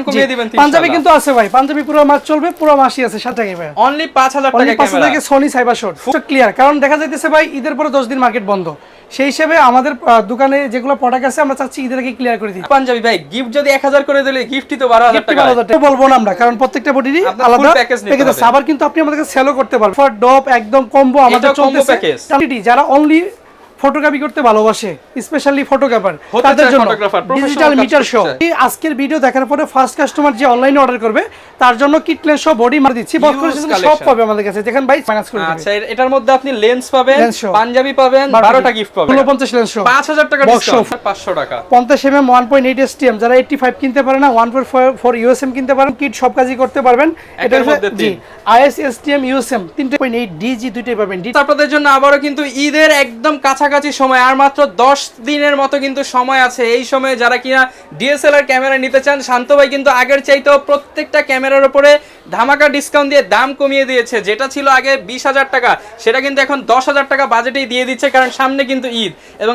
কমিয়ে দিবেন পাঞ্জাবি কিন্তু আছে ভাই, পাঞ্জাবি পুরো মাস চলবে, পুরো মাসই আছে 60 টাকায় ভাই। অনলি 5000 টাকা ক্যামেরা। 5000 টাকা সনি সাইবার শট ক্লিয়ার, কারণ দেখা যাইতেছে ভাই ঈদের পরে 10 দিন মার্কেট বন্ধ, সেই হিসেবে আমাদের দোকানে যেগুলো প্রোডাক্ট আছে আমরা চাচ্ছি ঈদের আগে ক্লিয়ার করে দিই। পাঞ্জাবি ভাই গিফট যদি 1000 করে দিলে গিফটই তো 12000 টাকা। 12000 টাকা বলবো না আমরা, কারণ প্রত্যেকটা বডিরই আলাদা প্যাকেজ আছে। আবার কিন্তু আপনি আমাদেরকে সেলও করতে পারবেন ফর ডপ একদম কম্বো আমাদের চলতেছে। যারা অনলি ফটোগ্রাফি করতে ভালোবাসে, স্পেশালি ফটোগ্রাফার, তাদের জন্য ডিজিটাল মিটার শো। আজকের ভিডিও দেখার পরে ফার্স্ট কাস্টমার যে অনলাইনে অর্ডার করবে তার জন্য কিট লেন্স সহ বডি মার দিচ্ছি, বক্স সব পাবে আমাদের কাছে, যেখানে ভাই ফাইনান্স করে দিবেন। আচ্ছা, এটার মধ্যে আপনি লেন্স পাবেন, পাঞ্জাবি পাবেন, 12টা গিফট পাবেন, 49 লেন্স শো, 5000 টাকা ডিসকাউন্ট, 500 টাকা, 50 mm 1.8 STM, যারা 85 কিনতে পারে না 1.4 USM কিনতে পারেন, কিট সব কাজই করতে পারবেন। এটার মধ্যে জি IS STM USM 3.8 DG দুইটাই পাবেন। আপনাদের জন্য আবারো কিন্তু ঈদের একদম কাছাকাছি সময়, আর মাত্র 10 দিনের মতো কিন্তু সময় আছে। এই সময়ে যারা কিনা DSLR ক্যামেরা নিতে চান, শান্ত ভাই কিন্তু আগের চাইতেও প্রত্যেকটা ক্যামেরার উপরে ধামাকা ডিসকাউন্ট দিয়ে দাম কমিয়ে দিয়েছে। যেটা ছিল আগে 20000 টাকা সেটা কিন্তু এখন 10000 টাকা বাজেটেই দিয়ে দিচ্ছে, কারণ সামনে কিন্তু ঈদ, এবং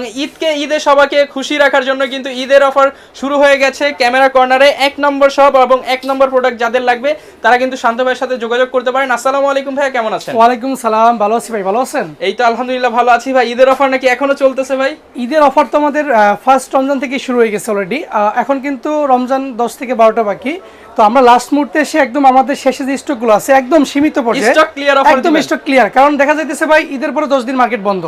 ঈদে সবাইকে খুশি রাখার জন্য কিন্তু ঈদের অফার শুরু হয়ে গেছে। ক্যামেরা কর্নারে 1 নম্বর শপ এবং 1 নম্বর প্রোডাক্ট যাদের লাগবে তারা কিন্তু শান্ত ভাইয়ের সাথে যোগাযোগ করতে পারেন। আসসালামু আলাইকুম ভাই, কেমন আছেন? ওয়ালাইকুম সালাম, ভালো আছি ভাই, ভালো আছেন? এই তো আলহামদুলিল্লাহ ভালো আছি ভাই। ঈদের অফার নাকি এখনো চলতেছে ভাই? ঈদের অফার তো আমাদের ফার্স্ট রমজান থেকে শুরু হয়ে গেছে অলরেডি, এখন কিন্তু রমজান 10 থেকে 12টা বাকি। তো আমরা লাস্ট মুহূর্তে এসে একদম আমাদের শেষে যে স্টকগুলো আছে একদম সীমিত পর্যায়ে স্টক ক্লিয়ার অফার, একদম স্টক ক্লিয়ার, কারণ দেখা যাইতেছে ভাই ঈদের পরে 10 দিন মার্কেট বন্ধ,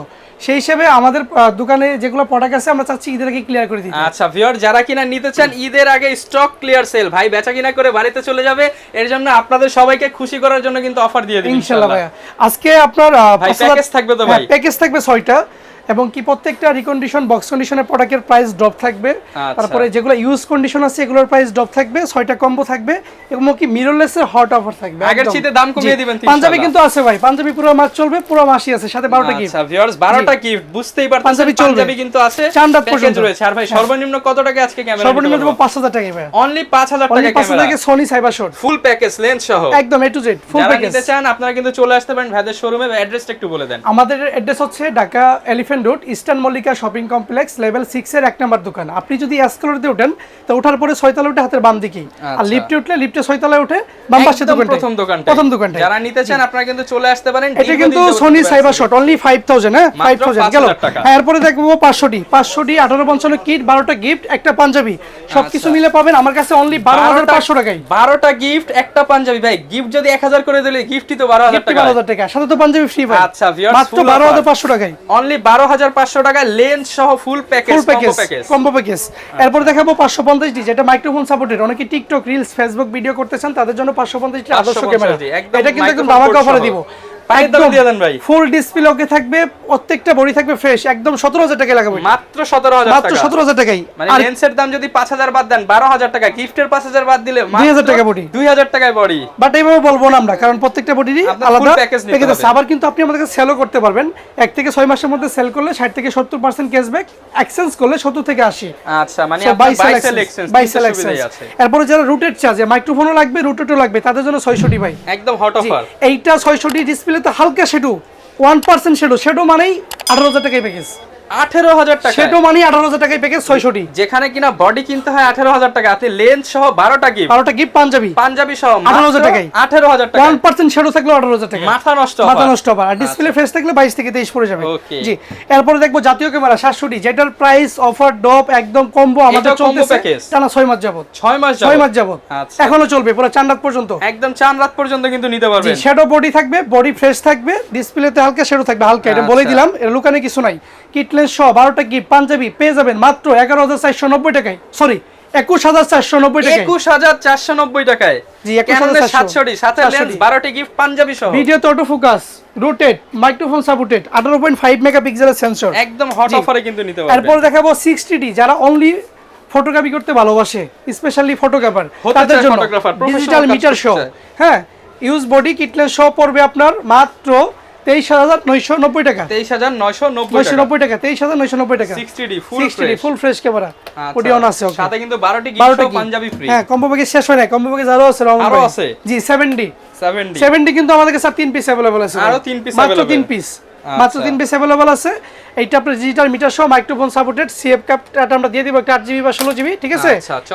সেই হিসেবে আমাদের দোকানে যেগুলো প্রোডাক্ট আছে আমরা চাচ্ছি ঈদের আগে ক্লিয়ার করে দিতে। আচ্ছা ভিউয়ার, যারা কিনা নিতে চান ঈদের আগে স্টক ক্লিয়ার সেল, ভাই বেচা কিনা করে বাড়িতে চলে যাবে, এর জন্য আপনাদের সবাইকে খুশি করার জন্য কিন্তু অফার দিয়ে দিই ইনশাআল্লাহ ভাই। আজকে আপনার ভাই প্যাকেজ থাকবে তো ভাই? প্যাকেজ থাকবে 6টা, এবং কি প্রত্যেকটা রিকন্ডিশন বক্স কন্ডিশনের প্রোডাক্টের প্রাইস ড্রপ থাকবে। তারপরে যেগুলো ইউজ কন্ডিশন আছে এগুলোর প্রাইস ড্রপ থাকবে, 6টা কম্বো থাকবে, এবং কি মিররলেসের হট অফার থাকবে। আগের চেয়ে দাম কমিয়ে দিবেন। পাঞ্জাবি কিন্তু আছে ভাই, পাঞ্জাবি পুরো মাস চলবে, পুরো মাসই আছে, সাথে 12টা গিফট। আচ্ছা ভিউয়ার্স, 12টা গিফট বুঝতেই পারছেন, পাঞ্জাবি কিন্তু আছে, চান্দাত পর্যন্ত রয়েছে। আর ভাই সর্বনিম্ন কত টাকা আজকে ক্যামেরা? সর্বনিম্ন দেব 5000 টাকা ভাই, অনলি 5000 টাকা ক্যামেরা, 5000 টাকা Sony cyber shot full package lens সহ একদম A to Z ফুল যারা প্যাকেজ। নিতে চান আপনারা কিন্তু চলে আসতে পারেন ভাইদের শোরুমে। অ্যাড্রেসটা একটু বলে দেন। আমাদের অ্যাড্রেস হচ্ছে Dhaka elephant road, eastern Mallika shopping complex, level 6 এর 1 নম্বর দোকান। আপনি যদি এসকেলেটরে ওঠেন তো ওঠার পরে 6 তলায় উঠে হাতের বাম দিকে, আর লিফটে উঠলে লিফটে 6 তলায় উঠে বাম পাশে দোকানটা, প্রথম দোকানটা। যারা নিতে চান আপনারা কিন্তু চলে আসতে পারেন। এটা কিন্তু সনি সাইবার শট অনলি 5000, হ্যাঁ 5000 গেল। এরপরে দেখবো 500টি 1855 কিট, 12টা গিফট, একটা পাঞ্জাবি, সবকিছু মিলে পাবেন আমার কাছে অনলি 12500 টাকায়। 12টা গিফট, একটা পাঞ্জাবি, ভাই গিফট যদি 1000 করে দিলে গিফটই তো 12000 টাকা। 12000 টাকা, সাথে তো পাঞ্জাবি ফ্রি ভাই। আচ্ছা ভিউয়ার্স, মাত্র 12500 টাকায়, অনলি 12500 টাকা লেন্স সহ ফুল প্যাকেজ, কম্বো প্যাকেজ। এরপর দেখাবো 550D, যেটা মাইক্রোফোন সাপোর্টেড। অনেকে টিকটক, রিলস, ফেসবুক ভিডিও করতে চান তাদের জন্য 550D আদর্শ ক্যামেরা। এটা কিন্তু একদম ধামাকা অফারে দিব, ফুল ডিসপ্লে ওকে থাকবে, প্রত্যেকটা বডি থাকবে ফ্রেশ, একদম 17000 টাকা লাগাবো, মাত্র 17000 টাকা, মাত্র 17000 টাকাই। মানে লেন্সের দাম যদি 5000 বাদ দেন 12000 টাকা, গিফটের 5000 বাদ দিলে 2000 টাকা বডি, 2000 টাকায় বডি। বাট এইভাবে বলবো না আমরা, কারণ প্রত্যেকটা বডিরই আলাদা প্যাকেজ আছে। আবার কিন্তু আপনি আমাদেরকে সেলও করতে পারবেন, 1 থেকে 6 মাসের মধ্যে সেল করলে 60 থেকে 70% ক্যাশব্যাক, এক্সচেঞ্জ করলে 70 থেকে 80। আচ্ছা, মানে আপনার বাই সেল এক্সচেঞ্জ আছে। এরপর যারা রুটেড চার্জে মাইক্রোফোনও লাগবে, রুটেটও লাগবে, তাদের জন্য 600D ভাই, একদম হট অফার। এইটা 600D ডিসপ্লেতে হালকা শ্যাডো, 1% শ্যাডো মানেই 18000 টাকায় প্যাকেজ, 18000 টাকা শ্যাডো মানে 18000 টাকায় প্যাকেজ 600D। যেখানে কিনা বডি কিনতে হয় 18000 টাকা, আপনি লেন্স সহ 12টা গিফট, 12টা গিফট, পাঞ্জাবি সহ 18000 টাকায়, 18000 টাকা, 1% শ্যাডো থাকলে 18000 টাকা, মাথা নষ্ট আবার। আর ডিসপ্লে ফ্রেশ থাকলে 22 থেকে 23 পড়ে যাবে। জি, এরপর দেখবো জাতীয় ক্যামেরা 700D, যেটার প্রাইস অফার ডপ একদম কম্বো আমাদের চলতেছে টানা 6 মাস যাবত, 6 মাস যাবত এখনো চলবে, পুরো চাঁদ রাত পর্যন্ত, একদম চাঁদ রাত পর্যন্ত কিন্তু নিতে পারবেন। জি, শ্যাডো বডি থাকবে, বডি ফ্রেশ থাকবে, ডিসপ্লেতে হালকা শ্যাডো থাকবে, হালকা, এটা বলে দিলাম, এর লুকানে কিছু নাই। কিটলেস সহ 12টা গিফট, পাঞ্জাবি পেয়ে যাবেন মাত্র 11490 টাকায়, সরি 21490 টাকায়, 21490 টাকায়। জি, 21700 সাথে লেন্স, 12টি গিফট, পাঞ্জাবি সহ। ভিডিওতে auto focus, rotate, microphone supported, 18.5 মেগাপিক্সেলের সেন্সর, একদম হট অফারে কিন্তু নিতে পারবেন। এরপর দেখাবো 60D, যারা অনলি ফটোগ্রাফি করতে ভালোবাসে, স্পেশালি ফটোগ্রাফার, তাদের জন্য ডিজিটাল মিটার শো, হ্যাঁ ইউজ বডি কিটলেস শো পড়বে আপনার মাত্র 23990 টাকা, 23990 টাকা, 23990 টাকা। 60D full fresh camera, audio on আছে, সাথে কিন্তু 12টি গিফট ও পাঞ্জাবি ফ্রি। হ্যাঁ, কম্বো প্যাকেজ শেষ হয় না, কম্বো প্যাকেজ আরো আছে। জি, 70D কিন্তু আমাদের কাছে 3 পিস अवेलेबल আছে, আরো 3 পিস মাত্র 3 পিস, মাত্র 3 পিস अवेलेबल আছে। এইটা আপনার ডিজিটাল মিটার সহ মাইক্রোফোন সাপোর্টেড সিএফ কাপটা আমরা দিয়ে দিব একটা 8GB বা 16GB, ঠিক আছে?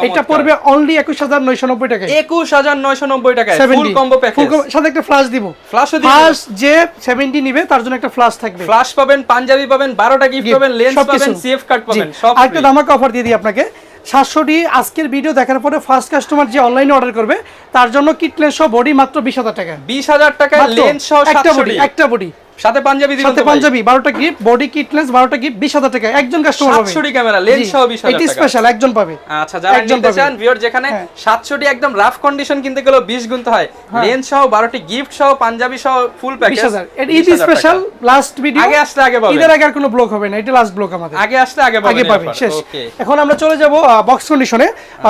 এটা পড়বে অনলি 21990 টাকায়। 21990 টাকায় ফুল কম্বো প্যাকেজ, সাথে একটা ফ্ল্যাশ দিব। ফ্ল্যাশও দিব। ফ্ল্যাশ যে 70 নিবে তার জন্য একটা ফ্ল্যাশ থাকবে। ফ্ল্যাশ পাবেন, পাঞ্জাবি পাবেন, 12টা গিফট পাবেন, লেন্স পাবেন, সিএফ কার্ড পাবেন, সব ফ্রি। আরেকটা ধামাকা অফার দিয়ে দিই আপনাকে। 700 আজকের ভিডিও দেখার পরে ফার্স্ট কাস্টমার যে অনলাইনে অর্ডার করবে তার জন্য কিট লেন্স সহ বডি মাত্র 20000 টাকা। 20000 টাকায় লেন্স সহ 700 একটা বডি সাথে পাঞ্জাবি দিবেন, সাথে পাঞ্জাবি 12টা গিফট, বডি কিট লেন্স 12টা গিফট 20000 টাকা একজন কাস্টমার পাবে। 700 ক্যামেরা লেন্স সহ 20000 টাকা, এটা স্পেশাল একজন পাবে। আচ্ছা, যারা নিতে চান ভিউয়ার, যেখানে 700 একদম রাফ কন্ডিশন কিনতে গেলে 20 গুনতে হয়, লেন্স সহ 12টি গিফট সহ পাঞ্জাবি সহ ফুল প্যাকেজ 20000। এটা ঈদ স্পেশাল লাস্ট ভিডিও, আগে আসলে আগে পাবেন। ঈদের আগে আর কোনো ব্লগ হবে না, এটা লাস্ট ব্লগ আমাদের। আগে আসলে আগে পাবেন, শেষ। এখন আমরা চলে যাব বক্স কন্ডিশনে,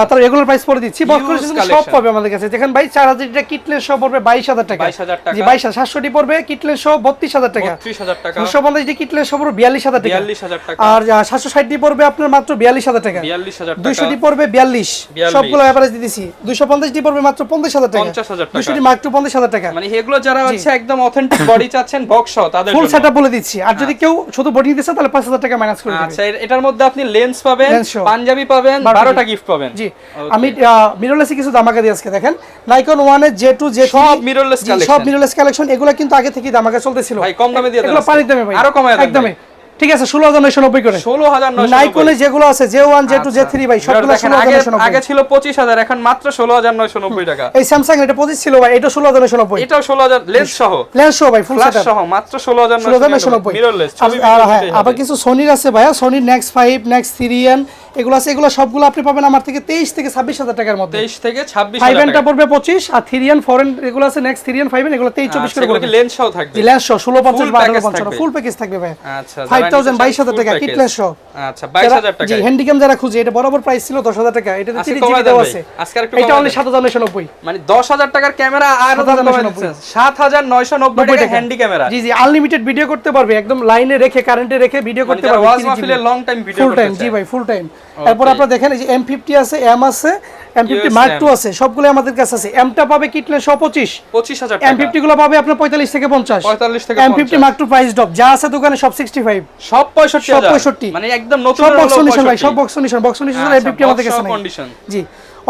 তার রেগুলার প্রাইস পরে দিচ্ছি। বক্স কন্ডিশনে সব পাবে আমাদের কাছে। দেখেন ভাই 4000 টাকা কিট লেন্স সহ পড়বে 22000 টাকা। 22000 টাকা। জি 22000। 700 পড়বে কিট লেন্স সহ 32000 টাকা। 32000 টাকা। 250 কিট লেন্স সহ পড়বে 42000 টাকা। 42000 টাকা। আর 760 পড়বে আপনার মাত্র 42000 টাকা। 42000 টাকা। 200 পড়বে 42, সবগুলো এভারেজ দিতেছি। 250 পড়বে মাত্র 50000 টাকা। 50000 টাকা। 200 মাত্র 50000 টাকা। মানে এগুলো যারা হচ্ছে একদম অথেন্টিক বডি চাচ্ছেন বক্স সহ তাদের জন্য ফুল সেটআপ বলে দিচ্ছি। আর যদি কেউ শুধু বডি নিতে চায় তাহলে 5000 টাকা মাইনাস করে দিবেন। আচ্ছা, এটার মধ্যে আপনি লেন্স পাবেন, পাঞ্জাবি পাবেন, 12টা গিফট পাবেন। জি, আমি মিররলেসে কিছু ধামাকা দিয়ে আজকে দেখেন। নাইকন 1 এর J2 J3 সব মিররলেস কালেকশন, সব মিররলেস কালেকশন। এগুলো কিন্তু আগে থেকেই ধামাকা চলতেছিল ভাই, কম দামে দিয়ে দেন। এগুলো পানির দামে ভাই, আরো কমায় দেন একদমই। ঠিক আছে, 16990 করে। 16990। নাইকনে যেগুলো আছে J1 J2 J3 ভাই সবগুলো 16990। আগে ছিল 25000, এখন মাত্র 16990 টাকা। এই স্যামসাং এটা 25 ছিল ভাই, এটা 16990। এটাও 16000 লেন্স সহ, লেন্স সহ ভাই ফুল ফ্ল্যাশ সেটআপ সহ মাত্র 16990 মিররলেস। আর হ্যাঁ, আবার কিছু সোনির আছে ভাইয়া, সোনির নেক্সট 5 নেক্সট 3N এগুলো আছে। এগুলো সবগুলো আপনি পাবেন আমার থেকে 23 থেকে 26000 টাকার মধ্যে। 23 থেকে 26000 5N টাকা। টা পড়বে 25, আর 3N 4N এগুলো আছে নেক্সট 3N 5N এগুলো 23 24 করে পড়বে। লেন্স সহ থাকবে। লেন্স সহ 1650 বা 1850 ফুল প্যাকেজ থাকবে ভাই। আচ্ছা, 5000 22000 টাকা কিট লেন্স সহ। আচ্ছা, 22000 টাকা। জি, হ্যান্ডিক্যাম যারা খুঁজে, এটা বরাবর প্রাইস ছিল 10000 টাকা। এটা 3GB দেওয়া আছে। আজকে একটু এটা অনলি 7990। মানে 10000 টাকার ক্যামেরা আর 7990 টাকা হ্যান্ডি ক্যামেরা। জি জি, আনলিমিটেড ভিডিও করতে পারবে, একদম লাইনে রেখে কারেন্টে রেখে ভিডিও করতে পারবে। ওয়াজ মাহফিলে লং টাইম ভিডিও করতে ফুল টাইম। জি ভাই, ফুল টাইম। এরপর আপনারা দেখেন এই যে M50 আছে, M আছে, M50 Mark 2 আছে, সবগুলো আমাদের কাছে আছে। M টা পাবে কিট লেন্স সহ 25000 টাকা। M50 গুলো পাবে আপনার 45 থেকে 50। 45 থেকে 50। M50 Mark 2 প্রাইস ড্রপ যা আছে দোকানে সব 65, সব 65000। মানে একদম নতুন বক্স কন্ডিশন ভাই, সব box condition. Box condition M50 আমাদের কাছে নাই। জি,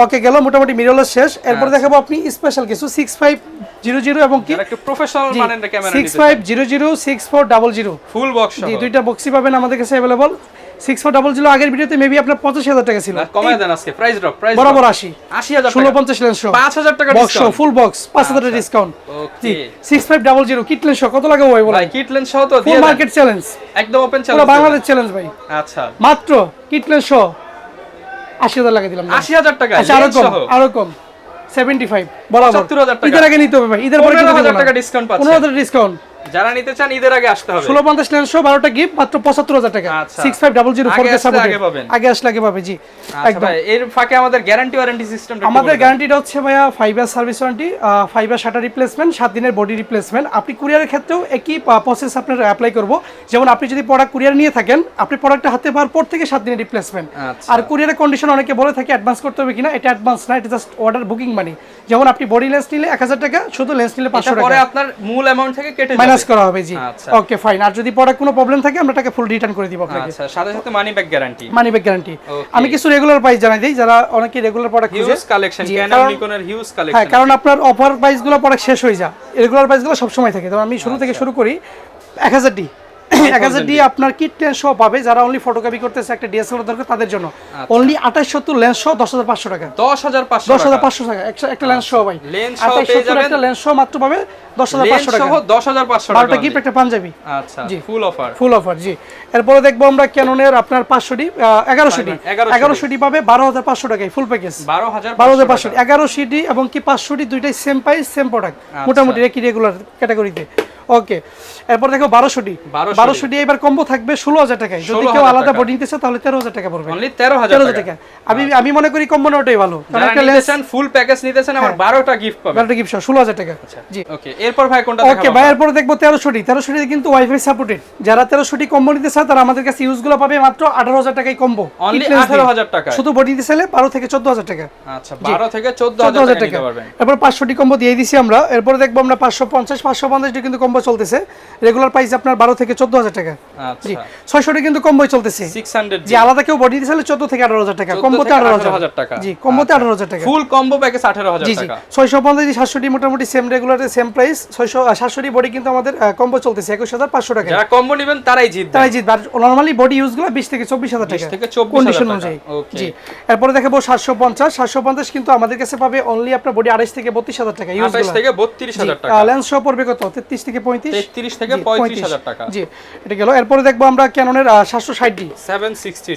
ওকে, গেল মোটামুটি মিররলেস শেষ। এরপর দেখাবো আপনি স্পেশাল কিছু 6500 এবং কি একটু প্রফেশনাল মানের ক্যামেরা নিতে 6500 6400 ফুল বক্স সহ। জি, দুইটা বক্সই পাবেন আমাদের কাছে अवेलेबल। 6400 আগের ভিডিওতে মেবি আপনার 85000 টাকা ছিল, কমায় দেন আজকে প্রাইস ড্রপ। বরাবর 80000 টাকা। 1650 লেন্স সহ 5000 টাকা বক্স সহ ফুল বক্স 5000 টাকা ডিসকাউন্ট। জি, 6500 কিট লেন্স সহ কত লাগে ভাই বলেন? ভাই কিট লেন্স সহ তো দিয়ে ফুল দেন। মার্কেট চ্যালেঞ্জ, একদম ওপেন পুরো চ্যালেঞ্জ, বাংলাদেশ চ্যালেঞ্জ ভাই। আচ্ছা, মাত্র কিট লেন্স সহ 80000 লাগা দিলাম। 80000 টাকা। আচ্ছা, আরো কম 75 বরাবর। 75000 টাকা। ঈদের আগে নিতে হবে ভাই, ঈদের পরে 15000 টাকা ডিসকাউন্ট পাচ্ছেন। 15000 ডিসকাউন্ট। যারা নিতে চান ঈদের আগে আসতে হবে। 1650 লেন্স সহ 12টা গিফট মাত্র 75000 টাকা। আচ্ছা। 6500 4K সাপোর্ট আগে পাবেন। আগে আসলে আগে পাবে। জি, আচ্ছা একদম। ভাই, এর ফাঁকে আমাদের গ্যারান্টি ওয়ারেন্টি সিস্টেমটা আমাদের গ্যারান্টিটা হচ্ছে ভাইয়া 5 ইয়ার সার্ভিস ওয়ারেন্টি, 5 ইয়ার শাটার রিপ্লেসমেন্ট, 7 দিনের বডি রিপ্লেসমেন্ট। আপনি কুরিয়ারের ক্ষেত্রেও একই প্রসেস আপনারা অ্যাপ্লাই করব। যেমন আপনি যদি প্রোডাক্ট কুরিয়ার নিয়ে থাকেন, আপনি প্রোডাক্টটা হাতে পাওয়ার পর থেকে 7 দিনের রিপ্লেসমেন্ট। আর কুরিয়ারের কন্ডিশন অনেকে বলে থাকে অ্যাডভান্স করতে হবে কিনা, এটা অ্যাডভান্স না, এটা জাস্ট অর্ডার বুকিং মানি। যেমন আপনি বডি লেন্স নিলে 1000 টাকা, শুধু লেন্স নিলে 500 টাকা, পরে আপনার মূল অ্যামাউন্ট থেকে কেটে মাইনাস করা হবে। জি, আচ্ছা, ওকে ফাইন। আর যদি প্রোডাক্ট কোনো প্রবলেম থাকে আমরা টাকা ফুল রিটার্ন করে দিব আপনাকে। আচ্ছা, সাথে সাথে money back guarantee. Money back guarantee. আমি কিছু রেগুলার প্রাইস জানাই দেই, যারা অনেকে রেগুলার প্রোডাক্ট খুঁজে। হিউজ কালেকশন, ক্যানন নিকনের হিউজ কালেকশন। হ্যাঁ, কারণ আপনার অফার প্রাইসগুলো প্রোডাক্ট শেষ হয়ে যায়, রেগুলার প্রাইসগুলো সব সময় থাকে। তো আমি শুরু থেকে শুরু করি 1000 ডি। 1000 ডি আপনার কিট লেন্স সহ পাবে, যারা অনলি ফটোকপি করতেছে, একটা ডিএসএলআর দরকার তাদের জন্য। অনলি 2870 লেন্স সহ 10500 টাকা। 10500 টাকা একটা লেন্স সহ ভাই। লেন্স সহ পেয়ে যাবেন। একটা লেন্স সহ মাত্র পাবে 10500 টাকা। 10500 টাকা। 12টা গিফট, একটা পাঞ্জাবি। আচ্ছা, ফুল অফার। Full offer. জি, এরপরে দেখবো আমরা ক্যাননের আপনার 500 ডি 1100 ডি পাবে 12500 টাকায় ফুল প্যাকেজ। 12500 1100 ডি এবং কি 500 ডি দুইটাই সেম প্রাইস, সেম প্রোডাক্ট, মোটামুটি একই রেগুলার ক্যাটাগরিতে। ওকে, এরপর দেখো 1200 ডি এবার কম্বো থাকবে 16000 টাকায়। যদি কেউ আলাদা বডি নিতে চায় তাহলে 13000 টাকা পড়বে। অনলি 13000 টাকা। আমি মনে করি কম্বো নেওয়াটাই ভালো, কারণ একটা লেন্স ফুল প্যাকেজ নিতেছেন, আবার 12টা গিফট পাবেন। 12টা গিফট সহ 16000 টাকা। জি, ওকে, এরপর ভাই কোনটা দেখাবো? ওকে ভাই, এরপর দেখবো 1300 ডি কিন্তু ওয়াইফাই সাপোর্টেড। যারা 1300 ডি কম্বো নিতে চায় তারা আমাদের কাছে ইউজগুলো পাবে মাত্র 18000 টাকায় কম্বো। অনলি 18000 টাকা। শুধু বডি নিতে চাইলে 12 থেকে 14000 টাকা। আচ্ছা, 12 থেকে 14000 টাকা নিতে পারবেন। এরপর 500 ডি কম্বো দিয়ে দিছি আমরা। এরপর দেখবো আমরা 550 ডি কিন্তু কম্বো কম্বো চলতেছে, রেগুলার প্রাইস আপনার 12 থেকে 14,000 টাকা। আচ্ছা জি 600 কিন্তু কম্বো চলতেছে 600 জি, আলাদা কেউ বডি দিতে চাইলে 14 থেকে 18,000 টাকা, কম্বোতে 18,000 টাকা। জি, কম্বোতে 18,000 টাকা, ফুল কম্বো প্যাকেজ 18,000 টাকা। 650 700 মোটামুটি সেম রেগুলারে সেম প্রাইস। 700 বডি কিন্তু আমাদের কম্বো চলতেছে 21,500 টাকা। যারা কম্বো নেবেন তারাই জিতবে, আর নরমালি বডি ইউজগুলো 20 থেকে 24,000 টাকা, 20 থেকে 24,000 কন্ডিশন টাকা। অনুযায়ী। ওকে জি, এরপরে দেখাবো 750 কিন্তু আমাদের কাছে পাবে অনলি আপনার বডি 28 থেকে 32,000 টাকা, 28 থেকে 32,000 টাকা। লেন্স সহ পড়বে কত 33 থেকে 35, 33 থেকে 35,000 টাকা। জি, এটা গেল। এরপরে দেখবো আমরা ক্যাননের 760D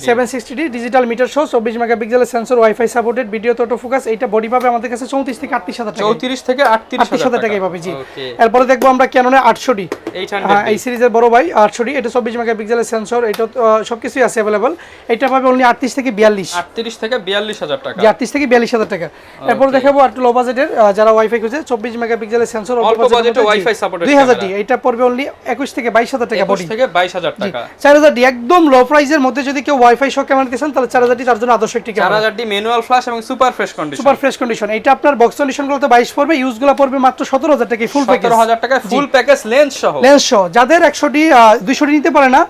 760D ডিজিটাল মিটার সহ 24 মেগাপিক্সেলের sensor, wifi supported, video auto focus. এইটা বডি পাবে আমাদের কাছে 34 থেকে 38,000 টাকা, 34 থেকে 38,000 টাকায় পাবে। জি, ওকে এরপরে দেখবো আমরা ক্যাননের 800D 800 এই সিরিজের বড় ভাই 800D, এটা 24 মেগাপিক্সেলের সেন্সর, এটা সবকিছুই আছে अवेलेबल। এটা পাবে অনলি 38 থেকে 42, 38 থেকে 42,000 টাকা। জি 38 থেকে 42,000 টাকা। এরপর দেখাবো একটু লো বাজেটের, যারা ওয়াইফাই খুঁজে 24 মেগাপিক্সেলের সেন্সর, অল্প বাজেটে ওয়াইফাই সাপোর্টেড 2000D, এটা পড়বে অনলি 21 থেকে 22,000 টাকা বডি, 21 থেকে 22,000 টাকা। 4000D একদম লো প্রাইসের মধ্যে যদি কেউ ওয়াইফাই সহ ক্যামেরা দিতেছেন তাহলে 4000D তার জন্য আদর্শ একটি ক্যামেরা। 4000D ম্যানুয়াল ফ্ল্যাশ এবং super fresh condition, super fresh condition. এটা আপনার বক্স কন্ডিশন গুলো তো 22 পড়বে, ইউজগুলো পড়বে মাত্র 17,000 টাকা ফুল প্যাকেজ, 17,000 টাকা ফুল প্যাকেজ লেন্স সহ। যাদের 100D 200D নিতে পারে না,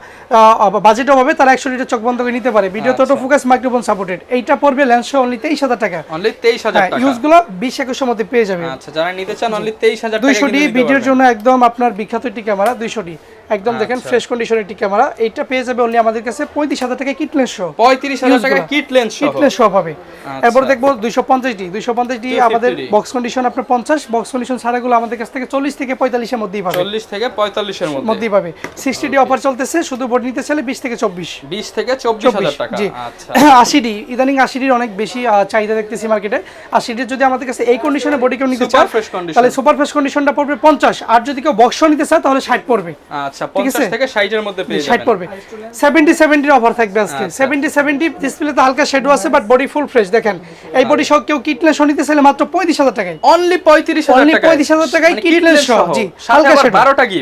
বাজেট হবে, তারা 100D চোখ বন্ধ করে নিতে পারে, video auto focus microphone supported. এইটা পড়বে লেন্স সহ অনলি 23,000 টাকা, অনলি 23,000 টাকা। ইউজগুলো 20-21 এর মধ্যে পেয়ে যাবে। আচ্ছা, যারা নিতে চান অনলি 23,000 টাকা। 200D ভিডিওর জন্য একদম আপনার বিখ্যাত একটি ক্যামেরা, 200D একদম দেখেন ফ্রেশ কন্ডিশনের একটি ক্যামেরা। এইটা পেয়ে যাবে অনলি আমাদের কাছে 35,000 টাকা কিট লেন্স সহ, 35,000 টাকা কিট লেন্স সহ পাবে। এরপর দেখবো 250D আমাদের বক্স কন্ডিশন আপনার 50, বক্স কন্ডিশন ছাড়াগুলো আমাদের কাছ থেকে 40 থেকে 45 এর মধ্যেই পাবে, 40 থেকে 45 এর মধ্যেই পাবে। 60D অফার চলতেছে, শুধু বডি নিতে চাইলে 20 থেকে 24, 20 থেকে 24,000 টাকা। আচ্ছা 80D ইদানিং 80Dর অনেক বেশি চাহিদা দেখতেছি মার্কেটে। 80D যদি আমাদের কাছে এই কন্ডিশনে বডি কেউ নিতে চায় তাহলে সুপার ফ্রেশ কন্ডিশনটা পড়বে 50, আর যদি কেউ বক্স নিতে চায় তাহলে 60 পড়বে। আচ্ছা 50 থেকে 60 এর মধ্যে পেয়ে যাবেন, 60 পড়বে। 70 এর অফার থাকবে আজকে। 70 ডিসপ্লেতে হালকা শ্যাডো আছে বাট বডি ফুল ফ্রেশ। দেখেন এই বডি সহ কেউ কিটলেস নিতে চাইলে মাত্র 35,000 টাকায়, অনলি 35,000 টাকা, 35,000 টাকায় কিটলেস সহ। জি, হালকা শ্যাডো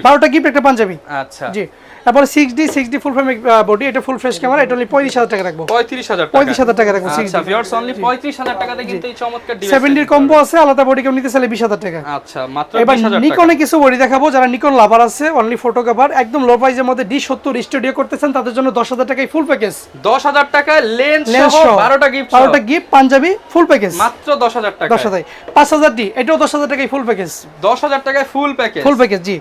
12টা গিফট একটা পাঞ্জাবি। আচ্ছা জি, তারপর 6D ফুল ফ্রেম বডি, এটা ফুল ফ্রেশ ক্যামেরা, এটা অনলি 35,000 টাকা রাখবো, 35,000 টাকা রাখবো। আচ্ছা ভিউয়ার্স অনলি 35,000 টাকাতে কিন্তু এই চমৎকার ডিভাইস। 70 এর কম্বো আছে, আলাদা বডি কেউ নিতে চাইলে 20,000 টাকা। আচ্ছা মাত্র 20,000 এবার টাকা। নিকনে কিছু বডি দেখাবো, যারা নিকন লাভার আছে, অনলি ফটোগ্রাফার, একদম লো প্রাইসের মধ্যে D70 স্টুডিও করতেছেন, তাদের জন্য 10,000 টাকায় ফুল প্যাকেজ, 10,000 টাকা লেন্স সহ 12টা গিফট পাঞ্জাবি ফুল প্যাকেজ মাত্র 10,000 টাকা। 10,000 5000D এটাও 10,000 টাকায় ফুল প্যাকেজ, 10,000 টাকায় ফুল প্যাকেজ জি।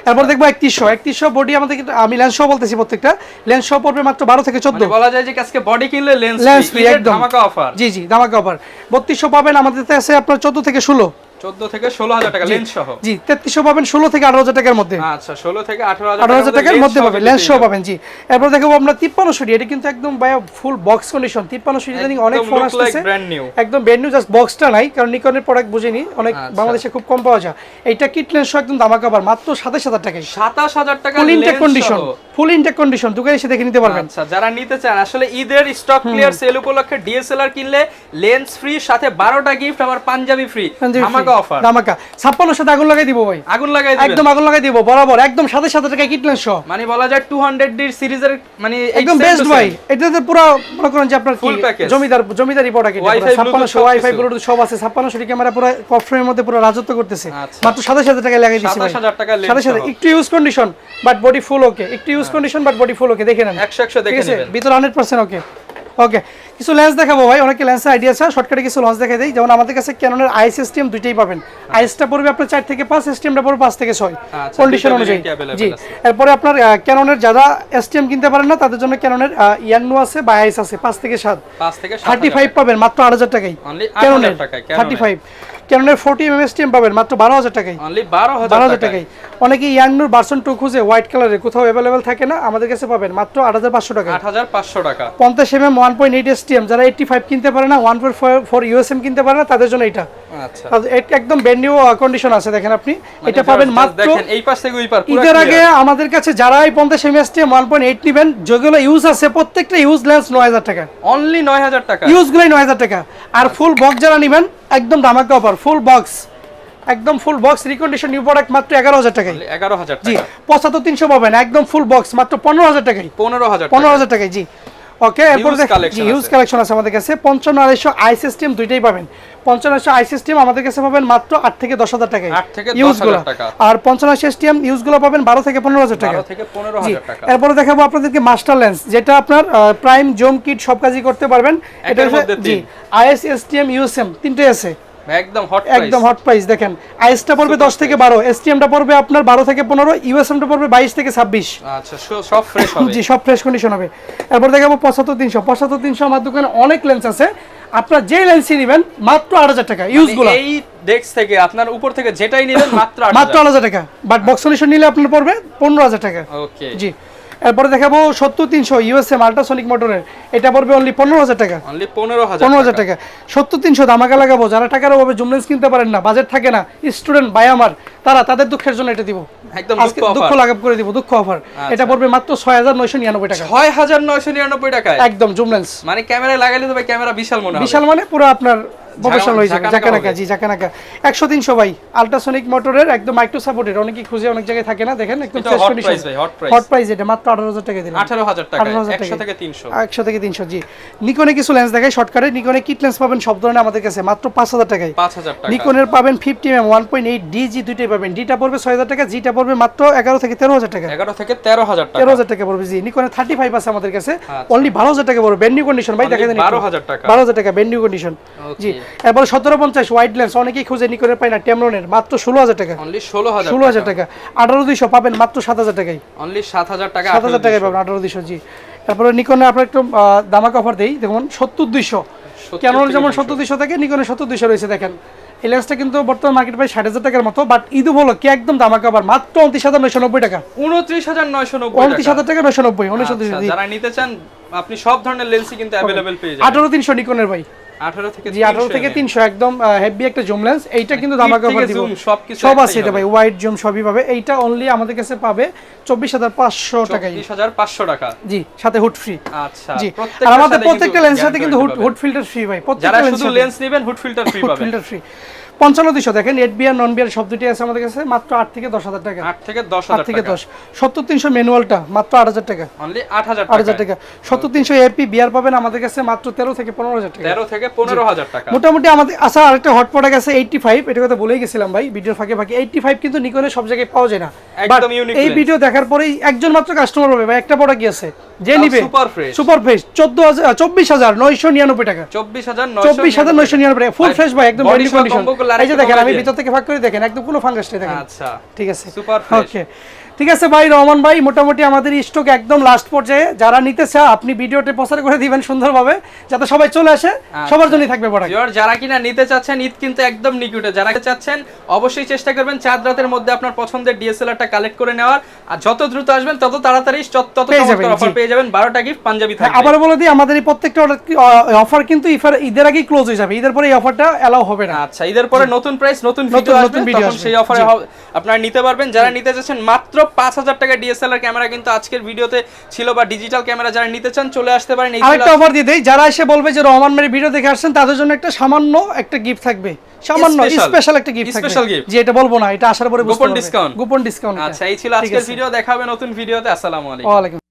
এরপর দেখবো 3100 বডি আমাদের, আমি লেন্স সহ বলতেছি, প্রত্যেকটা লেন্স সহ পড়বে মাত্র 12 থেকে 14, বলা যায় যে আজকে বডি কিনলে লেন্স ফ্রি, একদম ধামাকা অফার। জি ধামাকা অফার। 3200 পাবেন আমাদের কাছে আছে আপনার 14 থেকে 16, 14 থেকে 16,000 টাকা লেন্স সহ। জি 3300 পাবেন 16 থেকে 18,000 টাকার মধ্যে। আচ্ছা 16 থেকে 18,000 টাকার মধ্যে পাবেন, লেন্স সহ পাবেন। জি, এরপর দেখাবো আমরা 5300D, এটা কিন্তু একদম ভাই ফুল বক্স কন্ডিশন। 5300D জানি অনেক ফোন আসছে একদম ব্র্যান্ড নিউ, জাস্ট বক্সটা নাই, কারণ নিকনের প্রোডাক্ট বুঝিনি, অনেক বাংলাদেশে খুব কম পাওয়া যায়। এইটা কিট লেন্স সহ একদম ধামাকা অফার, মাত্র 27,000 টাকায়, 27,000 টাকা ফুল ইনটেক কন্ডিশন, ফুল ইনটেক কন্ডিশন, দোকানে এসে দেখে নিতে পারবেন। আচ্ছা যারা নিতে চান, আসলে ঈদের স্টক ক্লিয়ার সেল উপলক্ষে DSLR কিনলে লেন্স ফ্রি, সাথে 12টা গিফট, আবার পাঞ্জাবি ফ্রি, ধামাকা অফার। ধামাকা 56 সাথে আগুন লাগাই দিব ভাই, আগুন লাগাই দিবেন, একদম আগুন লাগাই দিব বরাবর, একদম 27,000 টাকা কিট লেন্স সহ। মানে বলা যায় 200D সিরিজের মানে একদম বেস্ট ভাই। এটাতে পুরো মনে করেন যে আপনার কি জমিদারি প্রোডাক্ট, এটা 56 ওয়াইফাই ব্লুটুথ সব আছে। 56 ক্যামেরা পুরো কফ্রেমের মধ্যে পুরো রাজত্ব করতেছে, মাত্র 27,000 টাকা লাগাই দিছি ভাই, 27,000 টাকা লেন্স। 27,000 একটু use condition but body full okay, একটু use condition but body full okay, দেখে নেন 100 দেখে নেবেন, ভিতর 100% ওকে। ওকে, কিছু লেন্স দেখাবো ভাই, অনেকে লেন্সের আইডিয়া আছে, শর্টকাটে কিছু লেন্স দেখাই দেই। যেমন আমাদের কাছে ক্যাননের আইএস সিস্টেম দুইটাই পাবেন, আইএসটা পড়বে আপনার 4 থেকে 5, এসটিএমটা পড়বে 5 থেকে 6 কন্ডিশন অনুযায়ী। জি, এরপরে আপনার ক্যাননের যারা এসটিএম কিনতে পারেন না তাদের জন্য ক্যাননের ইয়াংনো আছে বা আইএস আছে 5 থেকে 7, 35 পাবেন মাত্র 8,000 টাকায়, ক্যাননের 35। ক্যাননের 40mm এসটিএম পাবেন মাত্র 12,000 টাকায়, অনলি 12,000 টাকায়। অনেকে ইয়াংনোর ভার্সন 2 খুঁজে হোয়াইট কালারে, কোথাও अवेलेबल থাকে না, আমাদের কাছে পাবেন মাত্র 8,500 টাকায়, 8,500 টাকা। 50mm 1.8 এসটিএম যারা 85 কিনতে পারে না, 1.4 ইউএসএম কিনতে পারে না, তাদের জন্য এটা আচ্ছা একদম ব্র্যান্ড নিউ কন্ডিশন আছে। দেখেন আপনি এটা পাবেন মাত্র, দেখেন এই পাশ থেকে ওই পার পুরো ঈদের আগে আমাদের কাছে যারা এই 50mm এসটিএম 1.8 নেবেন, যেগুলো ইউজ আছে প্রত্যেকটা ইউজ লেন্স 9,000 টাকা, অনলি 9,000 টাকা, ইউজগুলোই 9,000 টাকা। আর ফুল বক্স যারা নেবেন একদম ধামাকা অফার, ফুল বক্স, একদম full box recondition new product মাত্র 11,000 টাকায়, 11,000 টাকা। জি 75-300 পাবেন একদম ফুল বক্স মাত্র 15,000 টাকায়, 15,000 15,000 টাকায়। জি ওকে, এরপর হিউজ কালেকশন আছে আমাদের কাছে। 55 আই সিস্টেম দুইটাই পাবেন। 55 আই সিস্টেম আমাদের কাছে পাবেন মাত্র 8 থেকে 10,000 টাকায় ইউজগুলো, আর 55 সিস্টেম ইউজগুলো পাবেন 12 থেকে 15,000 টাকা। এরপরে দেখাবো আপনাদেরকে মাস্টার লেন্স, যেটা আপনার প্রাইম, জুম, কিট সব কাজই করতে পারবেন। এটা জি আইএস, এসটিএম, ইউএসএম তিনটেই আছে, একদম হট প্রাইস। দেখেন আইএসটা পড়বে 10 থেকে 12, এসটিএমটা পড়বে আপনার 12 থেকে 15, ইউএসএমটা পড়বে 22 থেকে 26। আচ্ছা, সব ফ্রেশ হবে। জি, সব ফ্রেশ কন্ডিশন হবে। এরপর দেখাবো 75-300 আমার দোকানে অনেক লেন্স আছে, আপনারা যে লেন্সই নেবেন মাত্র 8,000 টাকা ইউজগুলো। এই ডেস্ক থেকে আপনার উপর থেকে যেটাই নেবেন মাত্র 8,000 টাকা, বাট বক্স কন্ডিশন নিলে আপনার পড়বে 15,000 টাকা। ওকে জি, এরপরে দেখাবো 70-300 ইউএসএম আল্ট্রাসনিক মোটরের, এটা পড়বে অনলি 15,000 টাকা। অনলি 15,000 টাকা। 70-300 ধামাকা লাগাবো, যারা টাকার অভাবে জুম লেন্স কিনতে পারেন না, বাজেট থাকে না, স্টুডেন্ট ভাই আমার, তাদের দুঃখের জন্য এটা দিব, একদম দুঃখ লাগাব করে দিব, দুঃখ অফার। এটা পড়বে মাত্র 6,999 টাকা। 6,999 টাকায় একদম জুম লেন্স, মানে ক্যামেরা লাগাইলে তো ভাই ক্যামেরা বিশাল মনে হবে, বিশাল মানে পুরো আপনার প্রফেশনাল হয়ে যাবে। জাকানাকা, জি জাকানাকা 100-300 ভাই আল্ট্রাসনিক মোটরের, একদম মাইক্রো সাপোর্টেড, অনেকেই খুঁজে অনেক জায়গায় থাকে না, দেখেন একদম ফ্রেশ কন্ডিশন, হট প্রাইস। এটা মাত্র 18,000 টাকা দিলাম। 18,000 টাকা, 100 থেকে 300, 100 থেকে 300। জি, নিকনে কিছু লেন্স দেখাই শর্টকাটে। নিকনে কিট লেন্স পাবেন সব ধরনের আমাদের কাছে মাত্র 5,000 টাকায়। 5,000 টাকা। নিকনের পাবেন 50mm 1.8 ডিজি দুইটাই পাবেন। ডিটা পড়বে 6,000 টাকা, জিটা পড়বে মাত্র 11 থেকে 13,000 টাকা। 11 থেকে 13,000 টাকা, 13,000 টাকা পড়বে। জি, নিকনের 35 আছে আমাদের কাছে, অনলি 12,000 টাকা পড়বে, ব্র্যান্ড নিউ কন্ডিশন ভাই, দেখেন 12,000 টাকা, 12,000 টাকা ব্র্যান্ড নিউ কন্ডিশন। জি, এরপর 17-50 ওয়াইড লেন্স অনেকেই খুঁজে নিকনের পায় না, টেমরনের মাত্র 16,000 টাকা। অনলি 16,000 টাকা। 18,200 পাবেন মাত্র 7,000 টাকায়। অনলি 7,000 টাকা, 7,000 টাকায় পাবেন 18,200। জি, তারপরে নিকনে আপনার একটু দামাক অফার দেই, দেখুন 70-200, ক্যানোন যেমন 70-200 থেকে নিকনে 70-200 রয়েছে। দেখেন এই লেন্সটা কিন্তু বর্তমান মার্কেট প্রাইস 60,000 টাকার মতো, বাট ঈদ উপলক্ষে একদম দামাক অফার মাত্র 29,990 টাকা। 29,990 টাকা 990। যারা নিতে চান আপনি সব ধরনের লেন্সই কিন্তু अवेलेबल পেয়ে যাবেন। 18-300 নিকনের ভাই, 18 থেকে 300 একদম হেভি একটা জুম লেন্স। এইটা কিন্তু দামাকা অফার দিব, সব আছে এটা ভাই, ওয়াইড জুম সবই পাবে। এইটা অনলি আমাদের কাছে পাবে 24,500 টাকায়, 24,500 টাকা। জি, সাথে হুড ফ্রি। আচ্ছা, জি, আর আমাদের প্রত্যেকটা লেন্সের সাথে কিন্তু হুড ফিল্টার ফ্রি ভাই, যারা শুধু লেন্স নেবেন হুড ফিল্টার ফ্রি পাবেন, ফিল্টার ফ্রি। 55-200 দেখেন, 8 বিয়ার নন বিয়ার সব দুটোই আছে আমাদের কাছে, মাত্র 8 থেকে 10,000 টাকা। 8 থেকে 10,000 টাকা। 70-300 ম্যানুয়ালটা মাত্র 8,000 টাকা, অনলি 8,000 টাকা। 70-300 এপি বিয়ার পাবেন আমাদের কাছে মাত্র 13 থেকে 15,000 টাকা, 13 থেকে 15,000 টাকা। মোটামুটি আমাদের আচ্ছা, আরেকটা হট প্রোডাক্ট আছে 85, এটা কথা বলেই গেছিলাম ভাই ভিডিওর ফাঁকে। 85 কিন্তু নিকনের সব জায়গায় পাওয়া যায় না, একদম ইউনিক। এই ভিডিও দেখার পরেই একজন মাত্র কাস্টমার হবে ভাই, একটা প্রোডাক্ট আছে যে নিবে সুপার ফ্রেশ 24,999 টাকা, 24,999 টাকা ফুল ফ্রেশ ভাই, একদম বডি কন্ডিশন। এই যে দেখেন, আমি ভিতর থেকে ফাঁক করে দেখেন, একদম কোনো ফাঙ্গাস নেই দেখেন। আচ্ছা, ঠিক আছে, সুপার ফ্রেশ। ওকে, ঠিক আছে ভাই রহমান ভাই, মোটামুটি আমাদের স্টক একদম লাস্ট পর্যায়ে। যারা নিতে চায় আপনি ভিডিওতে প্রচার করে দিবেন সুন্দরভাবে, যাতে সবাই চলে আসে, সবার জন্যই থাকবে প্রোডাক্ট। যারা কিনা নিতে চাচ্ছেন, ঈদ কিন্তু একদম নিকুটে, যারা চাচ্ছেন অবশ্যই চেষ্টা করবেন 4 রাতের মধ্যে আপনার পছন্দের ডিএসএলআরটা কালেক্ট করে নেওয়ার, আর যত দ্রুত আসবেন তত তাড়াতাড়ি তত অফার পেয়ে যাবেন। 12টা গিফট পাঞ্জাবি থাকবে। আবার বলে দিই, আমাদের এই প্রত্যেকটা অফার কিন্তু ঈদের আগেই ক্লোজ হয়ে যাবে, ঈদের পরে এই অফারটা এলাও হবে না। আচ্ছা, ঈদের পরে নতুন প্রাইস, নতুন ভিডিও আসবে, তখন সেই অফারে আপনারা নিতে পারবেন। যারা নিতে চাচ্ছেন মাত্র 5,000 টাকা ডিএসএলআর ক্যামেরা কিন্তু আজকের ভিডিওতে ছিল, বা ডিজিটাল ক্যামেরা যারা নিতে চান চলে আসতে পারেন। আরেকটা অফার দিয়ে দেই, যারা এসে বলবে যে রহমান ভাই ভিডিও দেখে আসছেন, তাদের জন্য একটা সামান্য একটা গিফট থাকবে, সামান্য স্পেশাল একটা গিফট থাকবে। জি, এটা বলবো না, এটা আসার পরে বুঝতে পারবেন, গোপন ডিসকাউন্ট। আচ্ছা, এই ছিল আজকের ভিডিও, দেখা হবে নতুন ভিডিওতে। আসসালামু আলাইকুম।